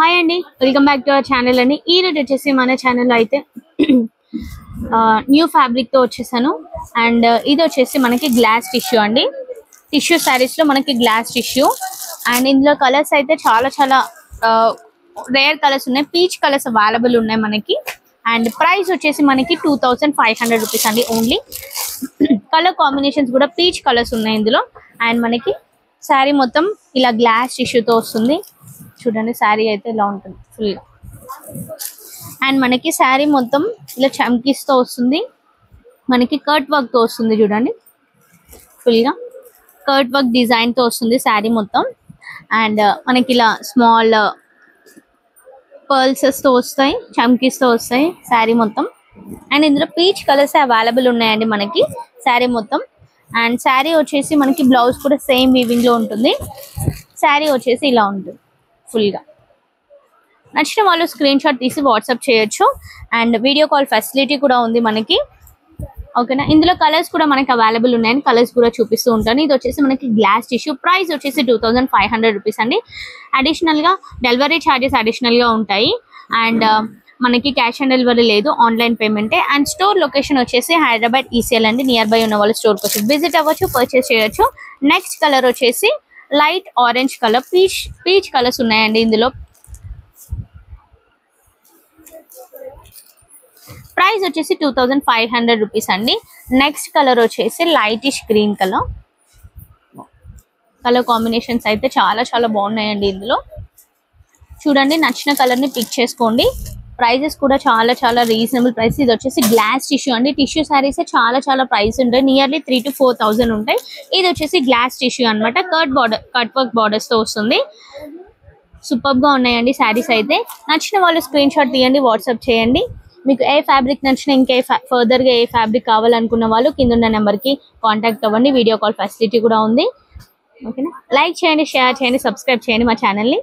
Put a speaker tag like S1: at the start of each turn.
S1: Hi అండి, welcome back to our channel అండి. ఈ రోజు వచ్చేసి మన ఛానల్లో అయితే న్యూ ఫ్యాబ్రిక్ తో వచ్చేసాను. అండ్ ఇది వచ్చేసి మనకి గ్లాస్ టిష్యూ అండి. టిష్యూ శారీస్ లో మనకి గ్లాస్ టిష్యూ అండ్ ఇందులో కలర్స్ అయితే చాలా చాలా రేర్ కలర్స్ ఉన్నాయి. పీచ్ కలర్స్ అవైలబుల్ ఉన్నాయి మనకి. అండ్ ప్రైస్ వచ్చేసి మనకి 2500 రూపీస్ అండి ఓన్లీ. కలర్ కాంబినేషన్స్ కూడా పీచ్ కలర్స్ ఉన్నాయి ఇందులో. అండ్ మనకి శారీ మొత్తం ఇలా గ్లాస్ టిష్యూతో వస్తుంది. చూడండి శారీ అయితే ఇలా ఉంటుంది ఫుల్గా. అండ్ మనకి శారీ మొత్తం ఇలా చమ్కీస్తో వస్తుంది. మనకి కట్ వర్క్తో వస్తుంది. చూడండి ఫుల్గా కట్ వర్క్ డిజైన్తో వస్తుంది శారీ మొత్తం. అండ్ మనకి ఇలా స్మాల్ పర్ల్సెస్తో వస్తాయి, చమ్కీస్తో వస్తాయి శారీ మొత్తం. అండ్ ఇందులో పీచ్ కలర్స్ అవైలబుల్ ఉన్నాయండి మనకి శారీ మొత్తం. అండ్ శారీ వచ్చేసి మనకి బ్లౌజ్ కూడా సేమ్ వీవింగ్లో ఉంటుంది. శారీ వచ్చేసి ఇలా ఉంటుంది ఫుల్గా. నచ్చిన వాళ్ళు స్క్రీన్ షాట్ తీసి వాట్సాప్ చేయొచ్చు. అండ్ వీడియో కాల్ ఫెసిలిటీ కూడా ఉంది మనకి, ఓకేనా. ఇందులో కలర్స్ కూడా మనకి అవైలబుల్ ఉన్నాయని కలర్స్ కూడా చూపిస్తూ ఉంటాను. ఇది వచ్చేసి మనకి గ్లాస్ టిష్యూ. ప్రైస్ వచ్చేసి 2500 రూపీస్ అండి. అడిషనల్గా డెలివరీ ఛార్జెస్ అడిషనల్గా ఉంటాయి. అండ్ మనకి క్యాష్ ఆన్ డెలివరీ లేదు, ఆన్లైన్ పేమెంటే. అండ్ స్టోర్ లొకేషన్ వచ్చేసి హైదరాబాద్ ఈసీఎల్ అండి. నియర్ బై ఉన్న వాళ్ళు స్టోర్కి వచ్చి విజిట్ అవ్వచ్చు, పర్చేస్ చేయొచ్చు. నెక్స్ట్ కలర్ వచ్చేసి light orange colour, peach colours ఉన్నాయండి ఇందులో. ప్రైస్ వచ్చేసి 2500 రూపీస్ అండి. నెక్స్ట్ కలర్ వచ్చేసి lightish green colour. Colour combinations అయితే చాలా చాలా బాగున్నాయండి ఇందులో. చూడండి, నచ్చిన కలర్ని పిక్ చేసుకోండి. ప్రైజెస్ కూడా చాలా చాలా రీజనబుల్ ప్రైస్. ఇది వచ్చేసి గ్లాస్ టిష్యూ అండి. టిష్యూ శారీస్ చాలా చాలా ప్రైస్ ఉంటాయి, నియర్లీ 3,000 to 4,000 ఉంటాయి. ఇది వచ్చేసి గ్లాస్ టిష్యూ అనమాట. కట్ వర్క్ బార్డర్స్తో వస్తుంది. సూపర్ గా ఉన్నాయండి శారీస్ అయితే. నచ్చిన వాళ్ళు స్క్రీన్ షాట్ తీయండి, వాట్సాప్ చేయండి. మీకు ఏ ఫ్యాబ్రిక్ నచ్చినా, ఇంకా ఫర్దర్గా ఏ ఫ్యాబ్రిక్ కావాలనుకున్న వాళ్ళు కింద ఉన్న నెంబర్కి కాంటాక్ట్ అవ్వండి. వీడియో కాల్ ఫెసిలిటీ కూడా ఉంది, ఓకేనా. లైక్ చేయండి, షేర్ చేయండి, సబ్స్క్రైబ్ చేయండి మా ఛానల్ని.